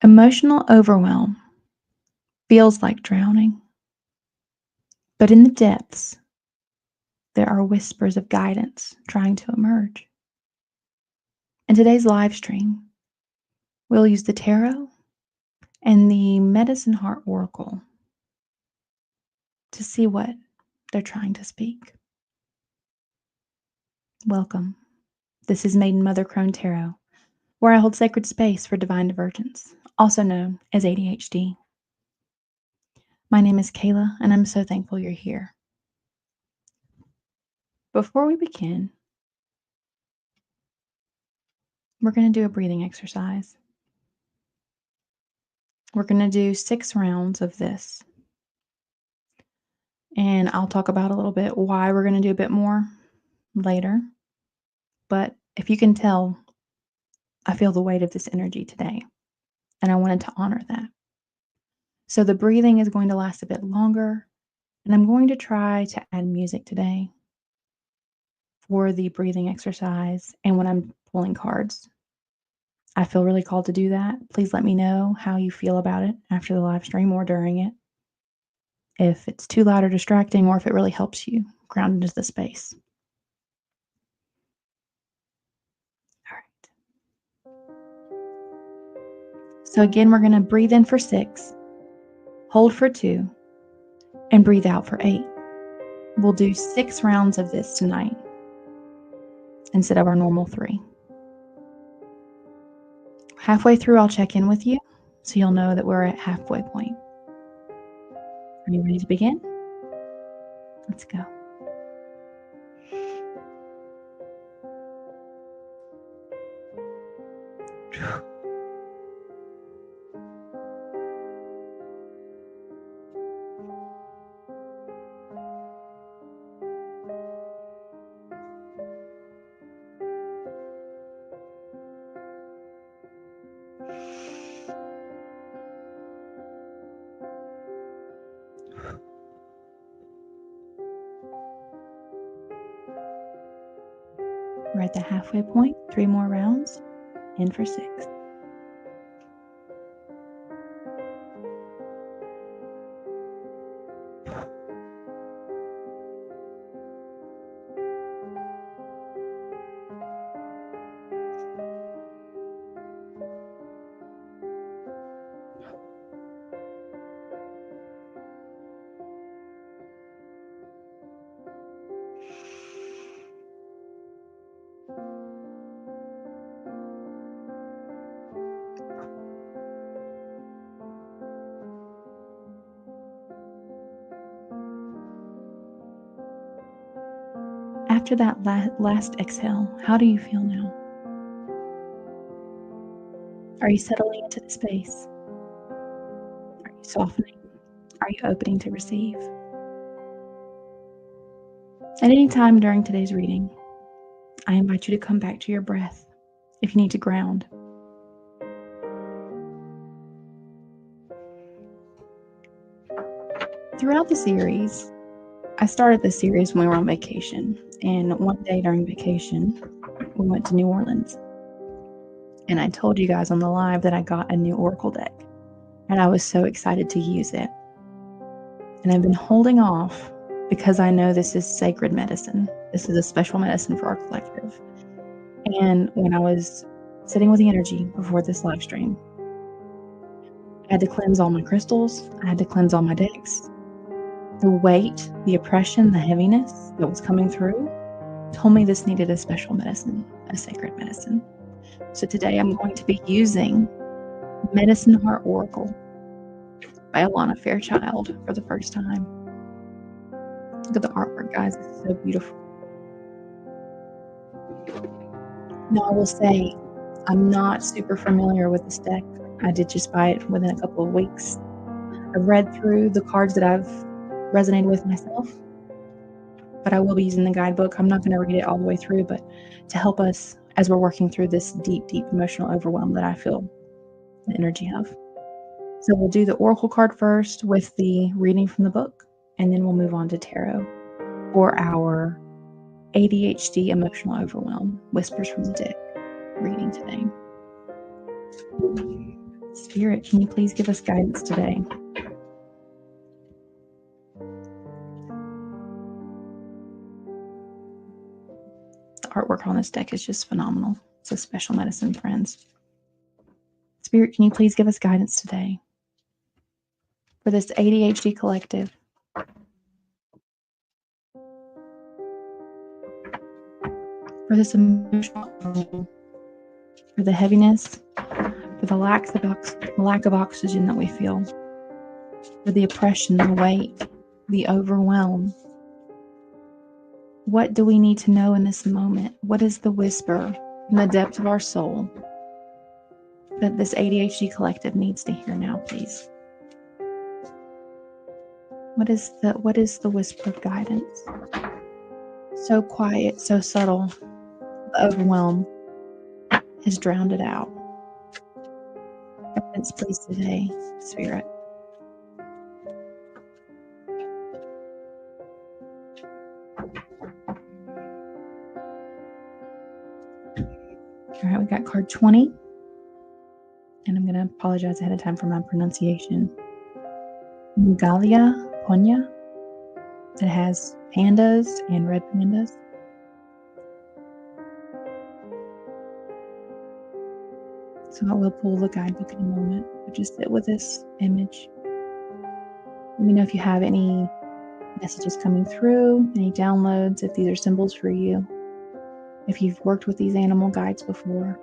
Emotional overwhelm feels like drowning, but in the depths, there are whispers of guidance trying to emerge. In today's live stream, we'll use the tarot and the Medicine Heart Oracle to see what they're trying to speak. Welcome. This is Maiden Mother Crone Tarot, where I hold sacred space for divine divergence, also known as ADHD. My name is Kayla, and I'm so thankful you're here. Before we begin, we're going to do a breathing exercise. We're going to do 6 rounds of this. And I'll talk about a little bit why we're going to do a bit more later. But if you can tell, I feel the weight of this energy today, and I wanted to honor that. So the breathing is going to last a bit longer, and I'm going to try to add music today for the breathing exercise and when I'm pulling cards. I feel really called to do that. Please let me know how you feel about it after the live stream or during it. If it's too loud or distracting, or if it really helps you ground into the space. All right. So again, we're going to breathe in for 6, hold for 2, and breathe out for 8. We'll do 6 rounds of this tonight instead of our normal 3. Halfway through, I'll check in with you so you'll know that we're at halfway point. Are you ready to begin? Let's go. We're at the halfway point. 3 more rounds. In for 6. After that last exhale, how do you feel now? Are you settling into the space? Are you softening? Are you opening to receive? At any time during today's reading, I invite you to come back to your breath if you need to ground. Throughout the series, I started this series when we were on vacation, and one day during vacation, we went to New Orleans. And I told you guys on the live that I got a new Oracle deck, and I was so excited to use it. And I've been holding off because I know this is sacred medicine. This is a special medicine for our collective. And when I was sitting with the energy before this live stream, I had to cleanse all my crystals. I had to cleanse all my decks. The weight, the oppression, the heaviness that was coming through told me this needed a special medicine, a sacred medicine. So today I'm going to be using Medicine Heart Oracle by Alana Fairchild for the first time. Look at the artwork, guys. It's so beautiful. Now, I will say, I'm not super familiar with this deck. I did just buy it within a couple of weeks. I've read through the cards that I've resonated with myself, but I will be using the guidebook. I'm not going to read it all the way through, but to help us as we're working through this deep, deep emotional overwhelm that I feel the energy of. So we'll do the Oracle card first with the reading from the book, and then we'll move on to tarot for our ADHD emotional overwhelm, Whispers from the Deck reading today. Spirit, can you please give us guidance today? The artwork on this deck is just phenomenal. It's a special medicine, friends. Spirit, can you please give us guidance today for this ADHD collective? For this emotional, for the heaviness, for the lack of oxygen that we feel, for the oppression, the weight, the overwhelm. What do we need to know in this moment? What is the whisper in the depth of our soul that this ADHD collective needs to hear now, please? What is the whisper of guidance? So quiet, so subtle, the overwhelm has drowned it out. Guidance, please, today, Spirit. All right, we got card 20. And I'm going to apologize ahead of time for my pronunciation. Mugalia Ponya. It has pandas and red pandas. So I will pull the guidebook in a moment, but just sit with this image. Let me know if you have any messages coming through, any downloads, if these are symbols for you, if you've worked with these animal guides before.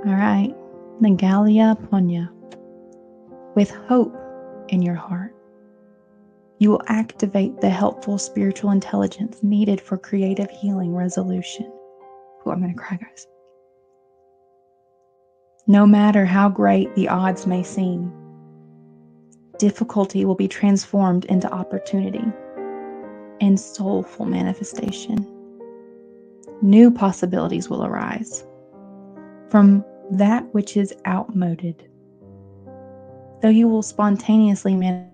All right, Nagalia Ponya. With hope in your heart, you will activate the helpful spiritual intelligence needed for creative healing resolution. Oh, I'm going to cry, guys. No matter how great the odds may seem, difficulty will be transformed into opportunity and soulful manifestation. New possibilities will arise from that which is outmoded. Though you will spontaneously manifest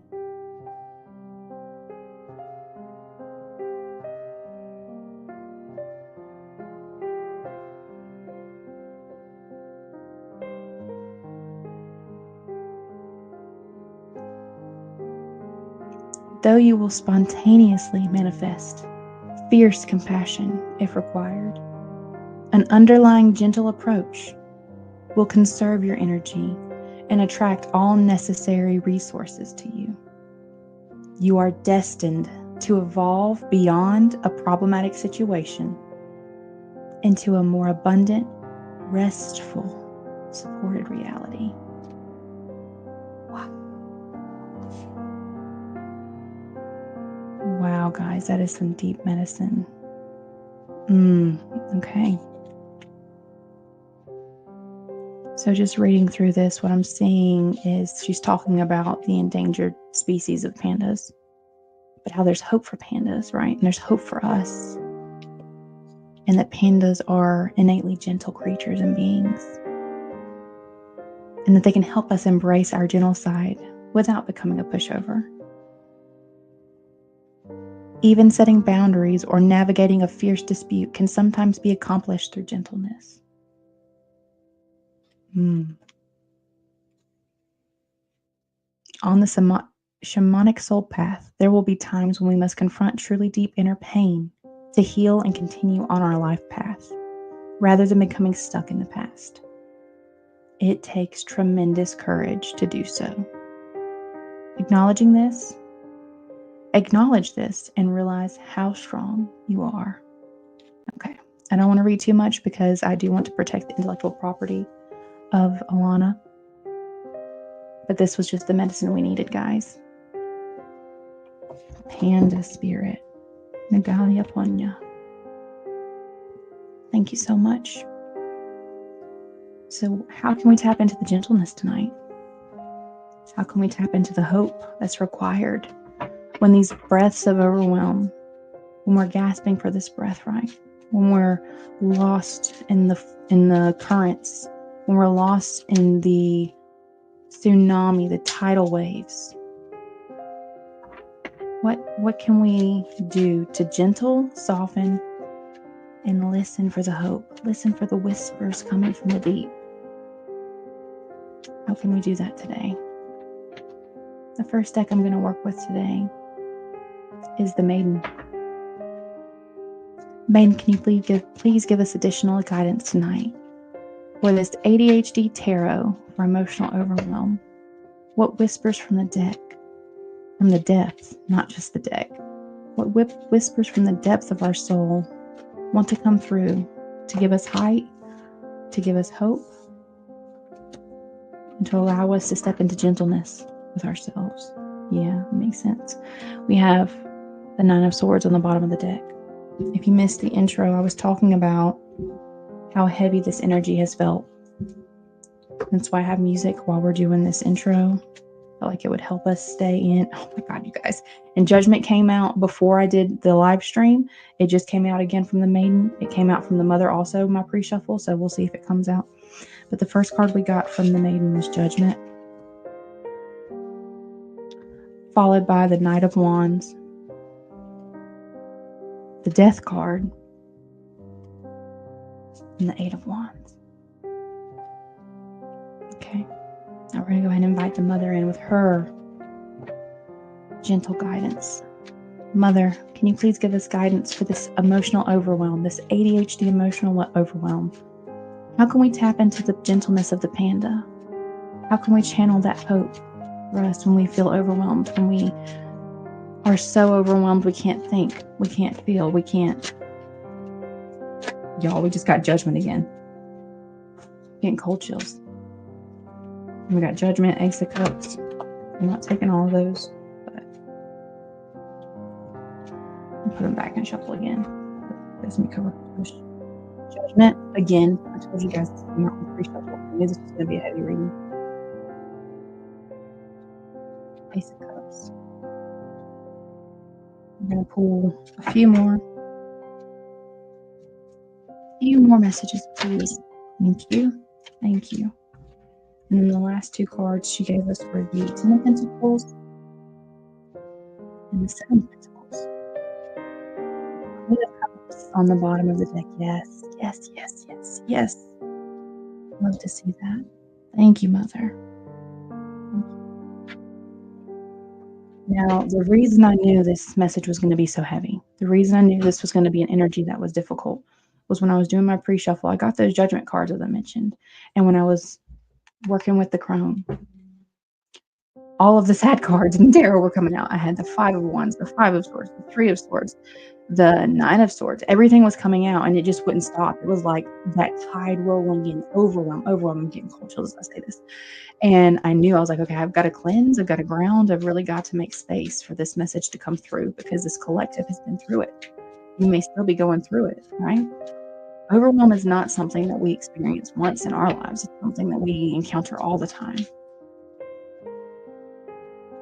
fierce compassion if required. An underlying gentle approach will conserve your energy and attract all necessary resources to you. You are destined to evolve beyond a problematic situation into a more abundant, restful, supported reality. Wow, guys, that is some deep medicine. Okay. So just reading through this, what I'm seeing is she's talking about the endangered species of pandas, but how there's hope for pandas, right? And there's hope for us. And that pandas are innately gentle creatures and beings. And that they can help us embrace our gentle side without becoming a pushover. Even setting boundaries or navigating a fierce dispute can sometimes be accomplished through gentleness. On the shamanic soul path, there will be times when we must confront truly deep inner pain to heal and continue on our life path, rather than becoming stuck in the past. It takes tremendous courage to do so. Acknowledge this and realize how strong you are. Okay, I don't want to read too much because I do want to protect the intellectual property of Alana. But this was just the medicine we needed, guys. Panda spirit. Nagalia Ponya. Thank you so much. So how can we tap into the gentleness tonight? How can we tap into the hope that's required when these breaths of overwhelm when we're gasping for this breath, right? When we're lost in the currents, when we're lost in the tsunami, the tidal waves. What can we do to gentle, soften, and listen for the hope? Listen for the whispers coming from the deep. How can we do that today? The first deck I'm going to work with today is the Maiden. Maiden, can you please give us additional guidance tonight for this ADHD tarot for emotional overwhelm? What whispers from the deck, from the depths, not just the deck, what whispers from the depths of our soul want to come through to give us height, to give us hope, and to allow us to step into gentleness with ourselves? Yeah, it makes sense. We have the Nine of Swords on the bottom of the deck. If you missed the intro, I was talking about how heavy this energy has felt. That's why I have music while we're doing this intro. I felt like it would help us stay in. Oh my God, you guys. And Judgment came out before I did the live stream. It just came out again from the Maiden. It came out from the Mother also, my pre-shuffle. So we'll see if it comes out. But the first card we got from the Maiden was Judgment, followed by the Knight of Wands, the Death card, and the Eight of Wands. Okay. Now we're going to go ahead and invite the Mother in with her gentle guidance. Mother, can you please give us guidance for this emotional overwhelm, this ADHD emotional overwhelm? How can we tap into the gentleness of the panda? How can we channel that hope for us when we feel overwhelmed, when we are so overwhelmed we can't think, we can't feel, we can't. Y'all, we just got Judgment again. Getting cold chills. And we got Judgment, Ace of Cups. I'm not taking all of those, but I'll put them back and shuffle again. Let me cover push. Judgment again. I told you guys this came out in pre-shuffle. I knew this was going to be a heavy reading. Ace of Cups. I'm going to pull a few more messages, please. Thank you. Thank you. And then the last two cards she gave us were the Ten of Pentacles and the Seven of Pentacles. Queen of Cups on the bottom of the deck. Yes, yes, yes, yes, yes. Love to see that. Thank you, Mother. Thank you. Now, the reason I knew this message was going to be so heavy, the reason I knew this was going to be an energy that was difficult, was when I was doing my pre-shuffle. I got those Judgment cards, as I mentioned. And when I was working with the crone, all of the sad cards in the tarot were coming out. I had the Five of Wands, the Five of Swords, the Three of Swords, the Nine of Swords. Everything was coming out, and it just wouldn't stop. It was like that tide rolling in, overwhelm. I'm getting cold chills as I say this. And I knew, I was like, okay, I've got to cleanse. I've got to ground. I've really got to make space for this message to come through, because this collective has been through it. You may still be going through it, right? Overwhelm is not something that we experience once in our lives. It's something that we encounter all the time.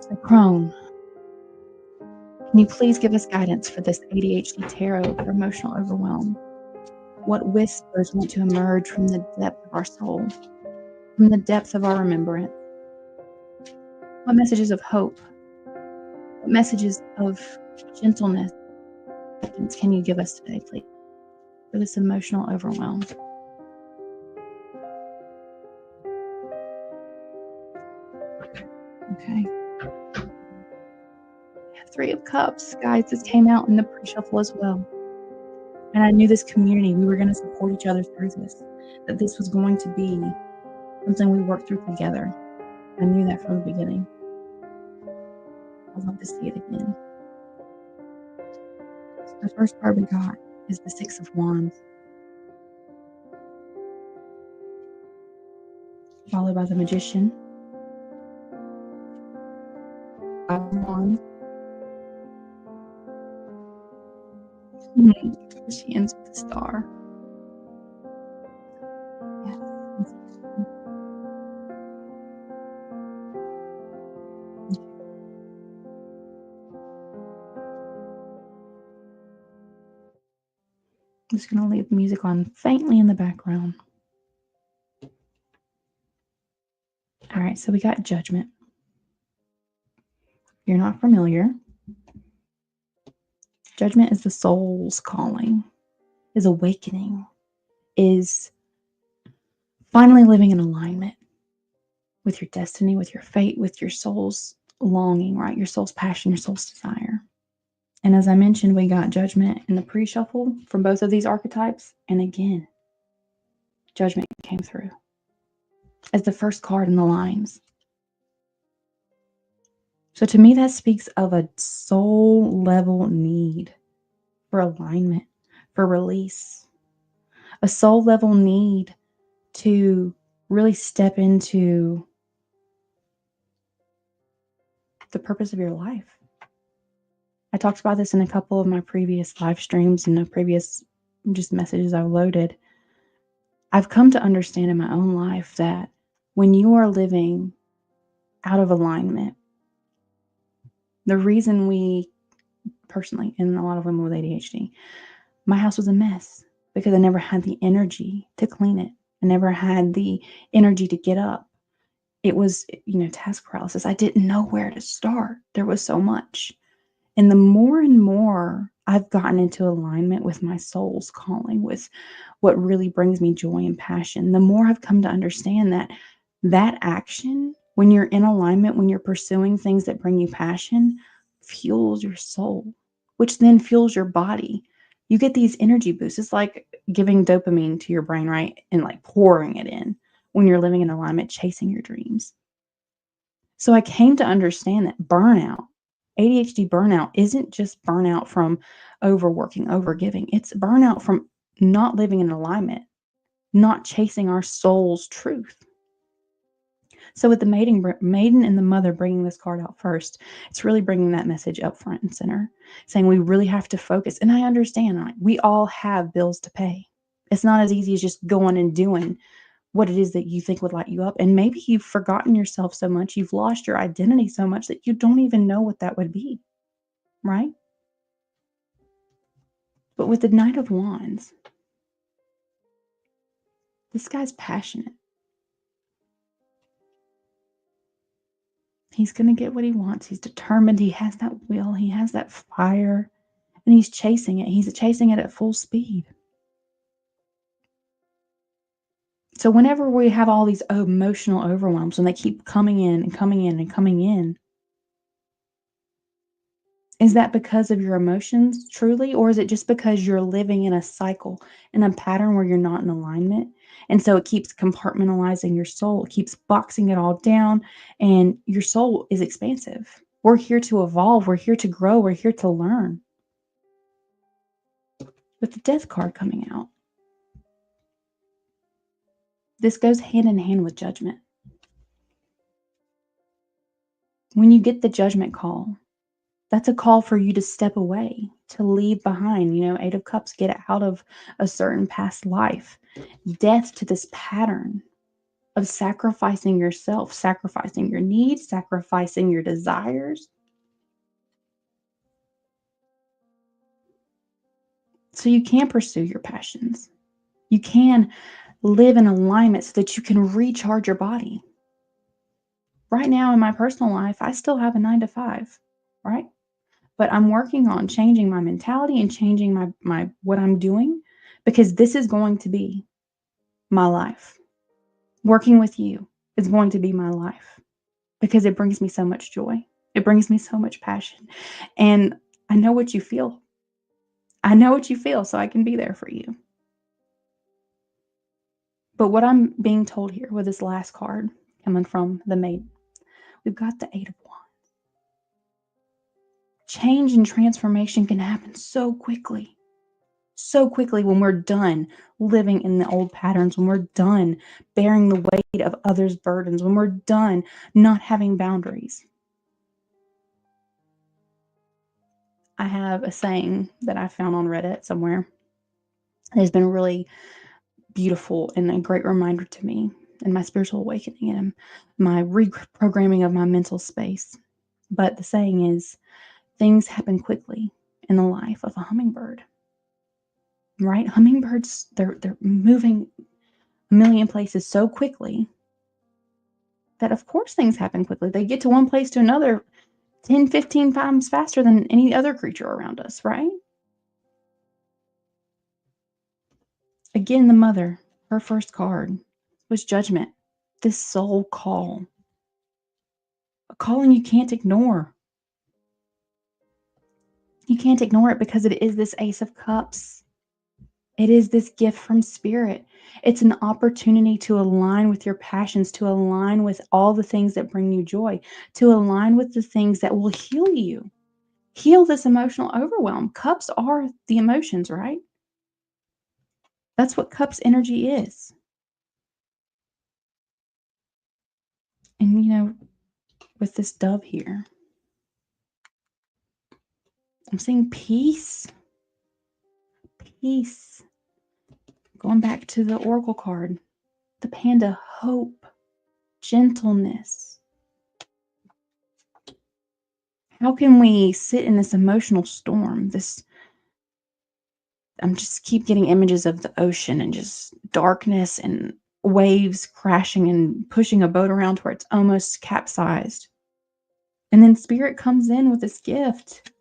So, crone, can you please give us guidance for this ADHD tarot for emotional overwhelm? What whispers want to emerge from the depth of our soul, from the depth of our remembrance? What messages of hope, what messages of gentleness can you give us today, please, for this emotional overwhelm? Okay. Three of Cups, guys, this came out in the pre-shuffle as well. And I knew this community, we were going to support each other through this, that this was going to be something we worked through together. I knew that from the beginning. I'd love to see it again. So the first card we got is the Six of Wands, followed by the Magician, Five of Wands. She ends with the Star. Yes. I'm just going to leave the music on faintly in the background. All right, so we got judgment. You're not familiar. Judgment is the soul's calling, is awakening, is finally living in alignment with your destiny, with your fate, with your soul's longing, right? Your soul's passion, your soul's desire. And as I mentioned, we got judgment in the pre-shuffle from both of these archetypes. And again, judgment came through as the first card in the lines. So to me, that speaks of a soul level need for alignment, for release, a soul level need to really step into the purpose of your life. I talked about this in a couple of my previous live streams and the previous just messages I loaded. I've come to understand in my own life that when you are living out of alignment, the reason we personally, and a lot of women with ADHD, my house was a mess because I never had the energy to clean it. I never had the energy to get up. It was, task paralysis. I didn't know where to start. There was so much. And the more and more I've gotten into alignment with my soul's calling, with what really brings me joy and passion, the more I've come to understand that action, when you're in alignment, when you're pursuing things that bring you passion, fuels your soul, which then fuels your body. You get these energy boosts. It's like giving dopamine to your brain, right? And like pouring it in when you're living in alignment, chasing your dreams. So I came to understand that burnout, ADHD burnout, isn't just burnout from overworking, overgiving. It's burnout from not living in alignment, not chasing our soul's truth. So with the maiden and the mother bringing this card out first, it's really bringing that message up front and center, saying we really have to focus. And I understand, like, we all have bills to pay. It's not as easy as just going and doing what it is that you think would light you up. And maybe you've forgotten yourself so much, you've lost your identity so much that you don't even know what that would be, right? But with the Knight of Wands, this guy's passionate. He's going to get what he wants. He's determined. He has that will. He has that fire. And he's chasing it. He's chasing it at full speed. So whenever we have all these emotional overwhelms, when they keep coming in and coming in and coming in, is that because of your emotions truly, or is it just because you're living in a cycle, in a pattern where you're not in alignment? And so it keeps compartmentalizing your soul, it keeps boxing it all down, and your soul is expansive. We're here to evolve, we're here to grow, we're here to learn. With the Death card coming out, this goes hand in hand with judgment. When you get the judgment call, that's a call for you to step away, to leave behind. Eight of Cups, get out of a certain past life. Death to this pattern of sacrificing yourself, sacrificing your needs, sacrificing your desires. So you can pursue your passions. You can live in alignment so that you can recharge your body. Right now in my personal life, I still have a 9 to 5, right? But I'm working on changing my mentality and changing my what I'm doing, because this is going to be my life. Working with you is going to be my life because it brings me so much joy. It brings me so much passion. And I know what you feel. I know what you feel, so I can be there for you. But what I'm being told here with this last card coming from the Maiden, we've got the 8 of Wands. Change and transformation can happen so quickly when we're done living in the old patterns, when we're done bearing the weight of others' burdens, when we're done not having boundaries. I have a saying that I found on Reddit somewhere. It has been really beautiful and a great reminder to me in my spiritual awakening and my reprogramming of my mental space. But the saying is, things happen quickly in the life of a hummingbird. right? Hummingbirds, they're moving a million places so quickly that of course things happen quickly. They get to one place to another 10, 15 times faster than any other creature around us, right? Again, the mother, her first card was judgment. This soul call, a calling you can't ignore. You can't ignore it because it is this Ace of Cups. It is this gift from Spirit. It's an opportunity to align with your passions, to align with all the things that bring you joy, to align with the things that will heal you. Heal this emotional overwhelm. Cups are the emotions, right? That's what cups energy is. And with this dove here, I'm seeing peace. Peace. Going back to the oracle card, the panda, hope, gentleness. How can we sit in this emotional storm? I'm just keep getting images of the ocean and just darkness and waves crashing and pushing a boat around where it's almost capsized. And then Spirit comes in with this gift,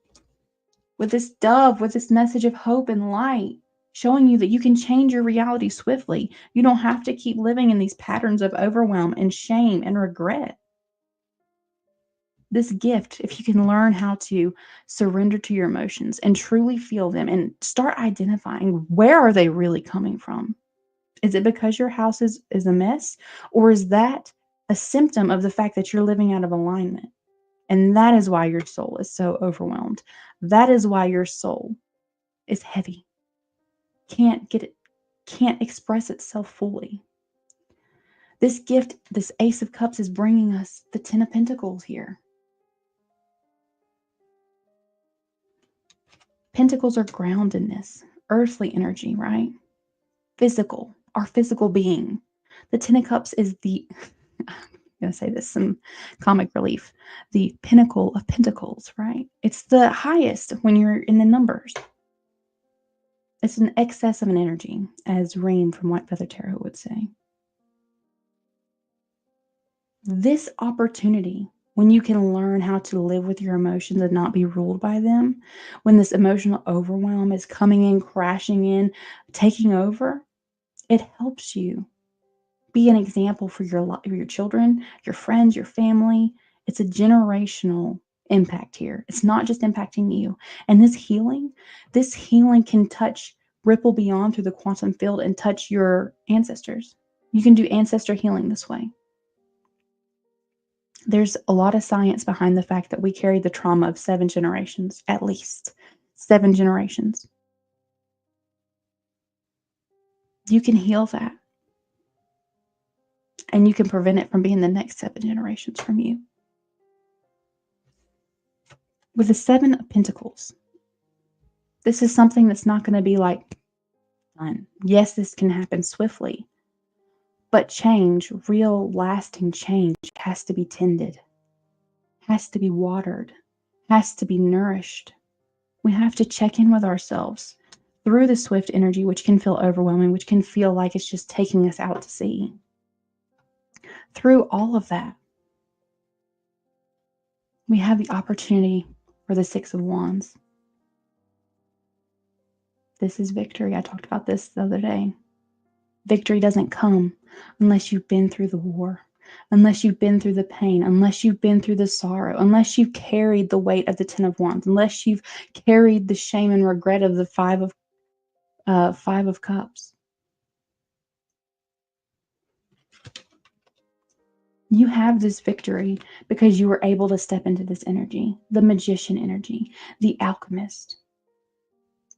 with this dove, with this message of hope and light, showing you that you can change your reality swiftly. You don't have to keep living in these patterns of overwhelm and shame and regret. This gift, if you can learn how to surrender to your emotions and truly feel them and start identifying, where are they really coming from? Is it because your house is a mess? Or is that a symptom of the fact that you're living out of alignment? And that is why your soul is so overwhelmed. That is why your soul is heavy. Can't express itself fully. This gift, this Ace of Cups, is bringing us the Ten of Pentacles here. Pentacles are groundedness, earthly energy, right? Physical, our physical being. The Ten of Cups is I'm going to say this, some comic relief, the pinnacle of pentacles, right? It's the highest when you're in the numbers. It's an excess of an energy, as Rain from White Feather Tarot would say. This opportunity, when you can learn how to live with your emotions and not be ruled by them, when this emotional overwhelm is coming in, crashing in, taking over, it helps you be an example for your children, your friends, your family. It's a generational impact here. It's not just impacting you. And this healing can ripple beyond through the quantum field and touch your ancestors. You can do ancestor healing this way. There's a lot of science behind the fact that we carry the trauma of 7 generations, at least 7 generations. You can heal that. And you can prevent it from being the next 7 generations from you. With the 7 of Pentacles, this is something that's not going to be like done. Yes, this can happen swiftly. But change, real lasting change, has to be tended, has to be watered, has to be nourished. We have to check in with ourselves through the swift energy, which can feel overwhelming, which can feel like it's just taking us out to sea. Through all of that, we have the opportunity for the 6 of Wands. This is victory. I talked about this the other day. Victory doesn't come unless you've been through the war, unless you've been through the pain, unless you've been through the sorrow, unless you've carried the weight of the 10 of Wands, unless you've carried the shame and regret of the 5 of Cups. You have this victory because you were able to step into this energy, the magician energy, the alchemist.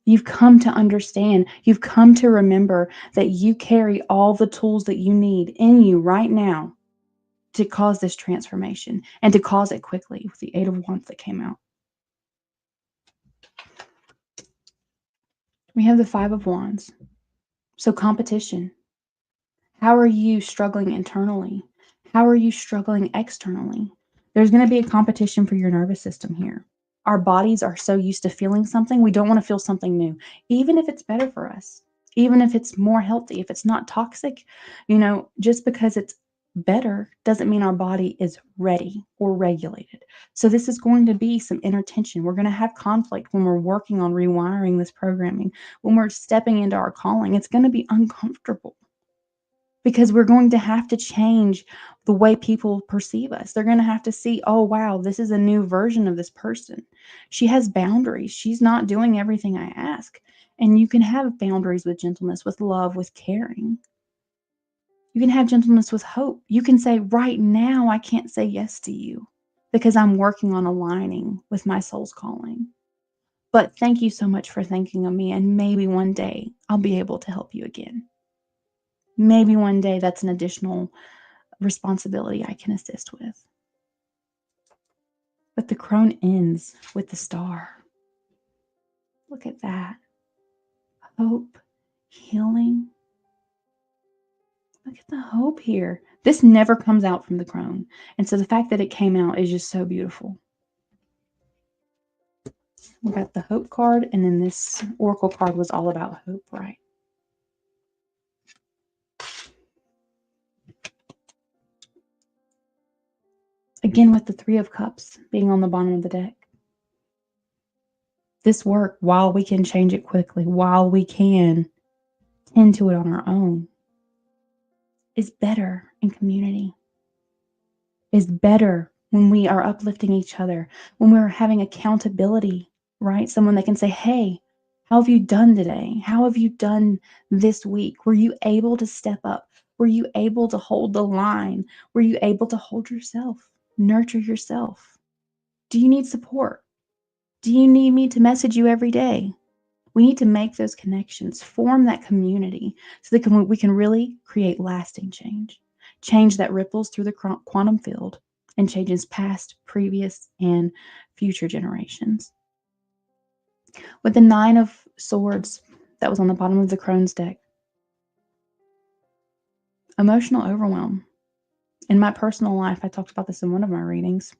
You've come to understand, you've come to remember that you carry all the tools that you need in you right now to cause this transformation and to cause it quickly with the 8 of Wands that came out. We have the 5 of Wands. So competition. How are you struggling internally? How are you struggling externally? There's going to be a competition for your nervous system here. our bodies are so used to feeling something, we don't want to feel something new, even if it's better for us, even if it's more healthy, if it's not toxic. Just because it's better doesn't mean our body is ready or regulated. So this is going to be some inner tension. We're going to have conflict when we're working on rewiring this programming, when we're stepping into our calling. It's going to be uncomfortable because we're going to have to change the way people perceive us. They're going to have to see, oh, wow, this is a new version of this person. She has boundaries. She's not doing everything I ask. And you can have boundaries with gentleness, with love, with caring. You can have gentleness with hope. You can say, right now, I can't say yes to you because I'm working on aligning with my soul's calling. But thank you so much for thinking of me. And maybe one day I'll be able to help you again. Maybe one day that's an additional responsibility I can assist with. But the crone ends with the star. Look at that. Hope, healing. Look at the hope here. This never comes out from the crone. And so the fact that it came out is just so beautiful. We got the hope card, and then this oracle card was all about hope, right? Again, with the Three of Cups being on the bottom of the deck. This work, while we can change it quickly, while we can tend to it on our own, is better in community, is better when we are uplifting each other, when we're having accountability, right? Someone that can say, hey, how have you done today? How have you done this week? Were you able to step up? Were you able to hold the line? Were you able to hold yourself, nurture yourself? Do you need support? Do you need me to message you every day? We need to make those connections, form that community so that we can really create lasting change. Change that ripples through the quantum field and changes past, previous, and future generations. With the Nine of Swords that was on the bottom of the Crone's deck, emotional overwhelm. In my personal life, I talked about this in one of my readings.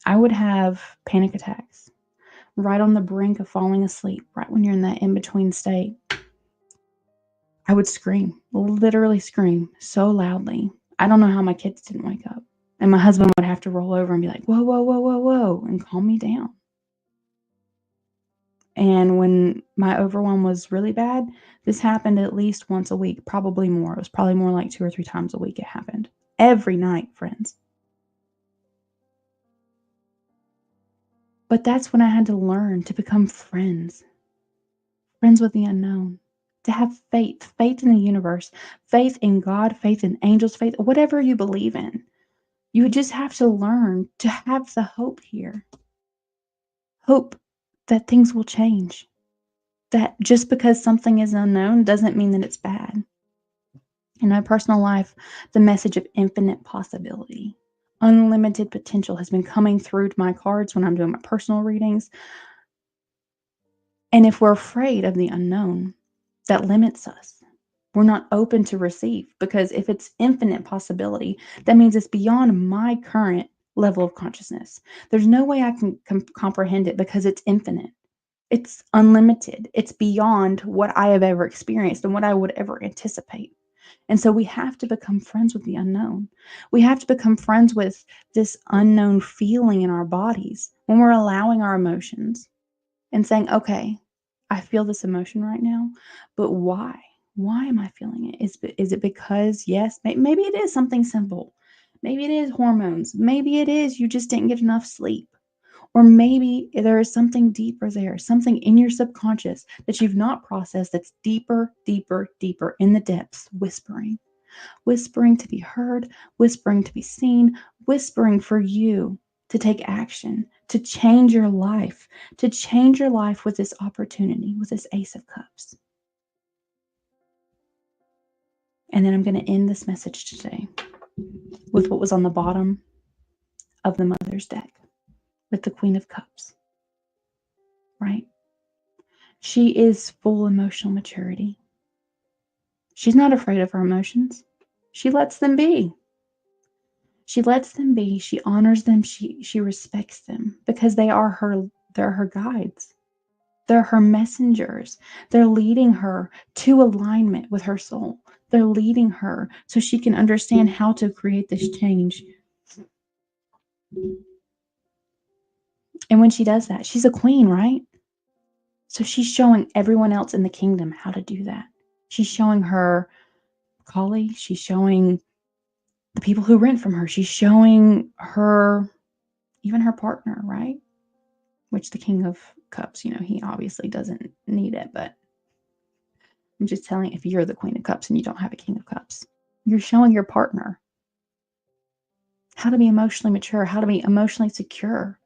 I would have panic attacks right on the brink of falling asleep, right when you're in that in-between state. I would scream, literally scream so loudly. I don't know how my kids didn't wake up. And my husband would have to roll over and be like, whoa, whoa, whoa, whoa, whoa, and calm me down. And when my overwhelm was really bad, this happened at least once a week, probably more. It was probably more like 2 or 3 times a week it happened. Every night, friends. But that's when I had to learn to become friends with the unknown, to have faith in the universe, faith in God, faith in angels, faith, whatever you believe in. You just have to learn to have the hope here. Hope that things will change. That just because something is unknown doesn't mean that it's bad. In my personal life, the message of infinite possibility, unlimited potential has been coming through to my cards when I'm doing my personal readings. And if we're afraid of the unknown, that limits us. We're not open to receive, because if it's infinite possibility, that means it's beyond my current level of consciousness. There's no way I can comprehend it because it's infinite. It's unlimited. It's beyond what I have ever experienced and what I would ever anticipate. And so we have to become friends with the unknown. We have to become friends with this unknown feeling in our bodies when we're allowing our emotions and saying, okay, I feel this emotion right now, but why? Why am I feeling it? Is it because, yes, maybe it is something simple. Maybe it is hormones. Maybe it is you just didn't get enough sleep. Or maybe there is something deeper there, something in your subconscious that you've not processed that's deeper, deeper, deeper in the depths, whispering to be heard, whispering to be seen, whispering for you to take action, to change your life with this opportunity, with this Ace of Cups. And then I'm going to end this message today with what was on the bottom of the Mother's deck, with the Queen of Cups, right? She is full emotional maturity. She's not afraid of her emotions. She lets them be. She lets them be, she honors them, she respects them because they're her guides. They're her messengers. They're leading her to alignment with her soul. They're leading her so she can understand how to create this change. And when she does that, she's a queen, right? So she's showing everyone else in the kingdom how to do that. She's showing her colleagues, she's showing the people who rent from her, she's showing her, even her partner, right? Which the King of Cups, he obviously doesn't need it, but I'm just telling you, if you're the Queen of Cups and you don't have a King of Cups, you're showing your partner how to be emotionally mature, how to be emotionally secure.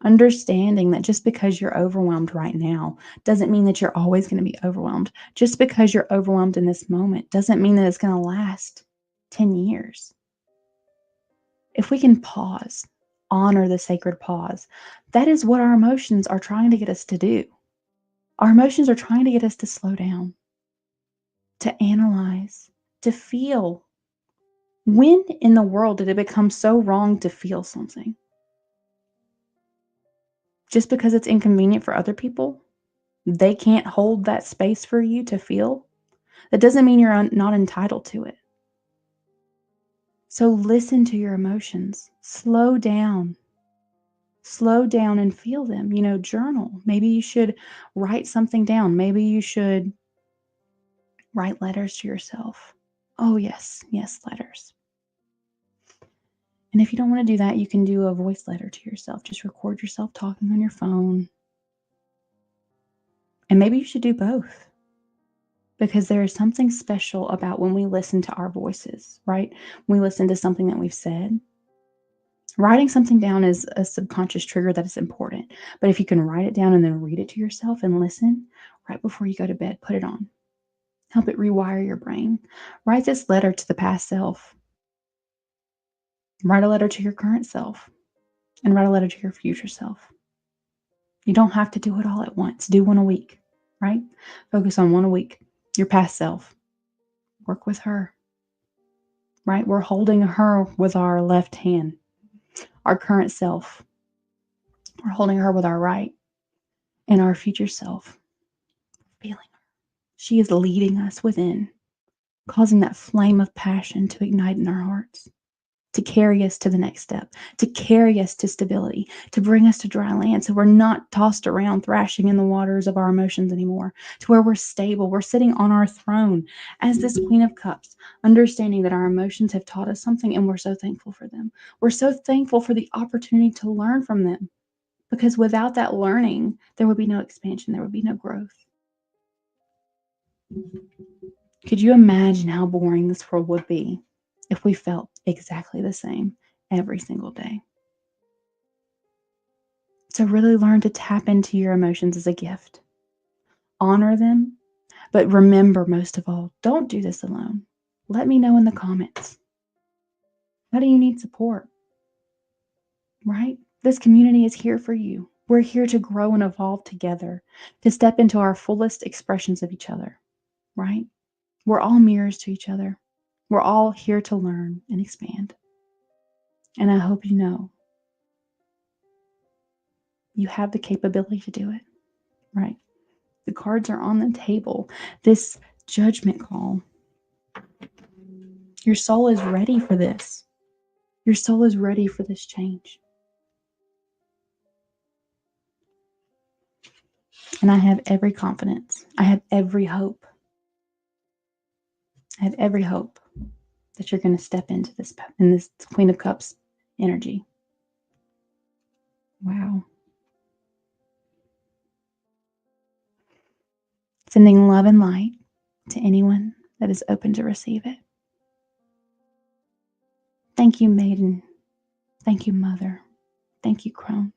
Understanding that just because you're overwhelmed right now doesn't mean that you're always going to be overwhelmed. Just because you're overwhelmed in this moment doesn't mean that it's going to last 10 years. If we can pause, honor the sacred pause, that is what our emotions are trying to get us to do. Our emotions are trying to get us to slow down, to analyze, to feel. When in the world did it become so wrong to feel something? Just because it's inconvenient for other people? They can't hold that space for you to feel? That doesn't mean you're not entitled to it. So listen to your emotions. Slow down. Slow down and feel them. Journal. Maybe you should write something down. Maybe you should write letters to yourself. Oh, yes, letters. And if you don't want to do that, you can do a voice letter to yourself. Just record yourself talking on your phone. And maybe you should do both. Because there is something special about when we listen to our voices, right? When we listen to something that we've said. Writing something down is a subconscious trigger that is important. But if you can write it down and then read it to yourself and listen right before you go to bed, put it on. Help it rewire your brain. Write this letter to the past self. Write a letter to your current self. And write a letter to your future self. You don't have to do it all at once. Do one a week, right? Focus on one a week. Your past self. Work with her, right? We're holding her with our left hand. Our current self. We're holding her with our right. And our future self. Feeling her. She is leading us within, causing that flame of passion to ignite in our hearts, to carry us to the next step, to carry us to stability, to bring us to dry land so we're not tossed around thrashing in the waters of our emotions anymore, to where we're stable. We're sitting on our throne as this Queen of Cups, understanding that our emotions have taught us something and we're so thankful for them. We're so thankful for the opportunity to learn from them, because without that learning, there would be no expansion, there would be no growth. Could you imagine how boring this world would be if we felt exactly the same every single day? So really learn to tap into your emotions as a gift. Honor them, but remember, most of all, don't do this alone. Let me know in the comments. How do you need support? Right? This community is here for you. We're here to grow and evolve together, to step into our fullest expressions of each other, right? We're all mirrors to each other. We're all here to learn and expand. And I hope you know you have the capability to do it, right? The cards are on the table. This judgment call. Your soul is ready for this. Your soul is ready for this change. And I have every confidence. I have every hope. I have every hope that you're going to step into this Queen of Cups energy. Wow. Sending love and light to anyone that is open to receive it. Thank you, Maiden. Thank you, Mother. Thank you, Crone,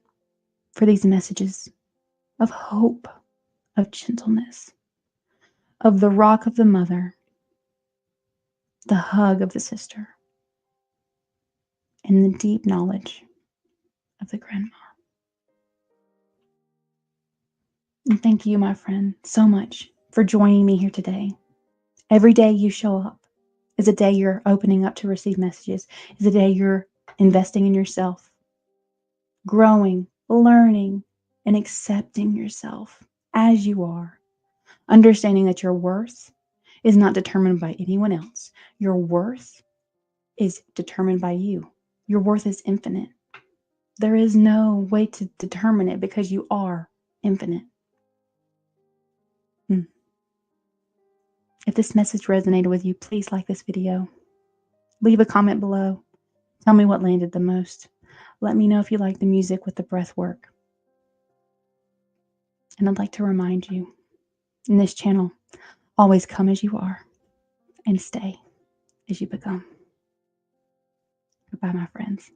for these messages of hope, of gentleness, of the rock of the mother, the hug of the sister, and the deep knowledge of the grandma. And thank you, my friend, so much for joining me here today. Every day you show up is a day you're opening up to receive messages, is a day you're investing in yourself, growing, learning, and accepting yourself as you are, understanding that your worth is not determined by anyone else. Your worth is determined by you. Your worth is infinite. There is no way to determine it because you are infinite. If this message resonated with you, please like this video. Leave a comment below. Tell me what landed the most. Let me know if you like the music with the breath work. And I'd like to remind you, in this channel, always come as you are and stay as you become. Goodbye, my friends.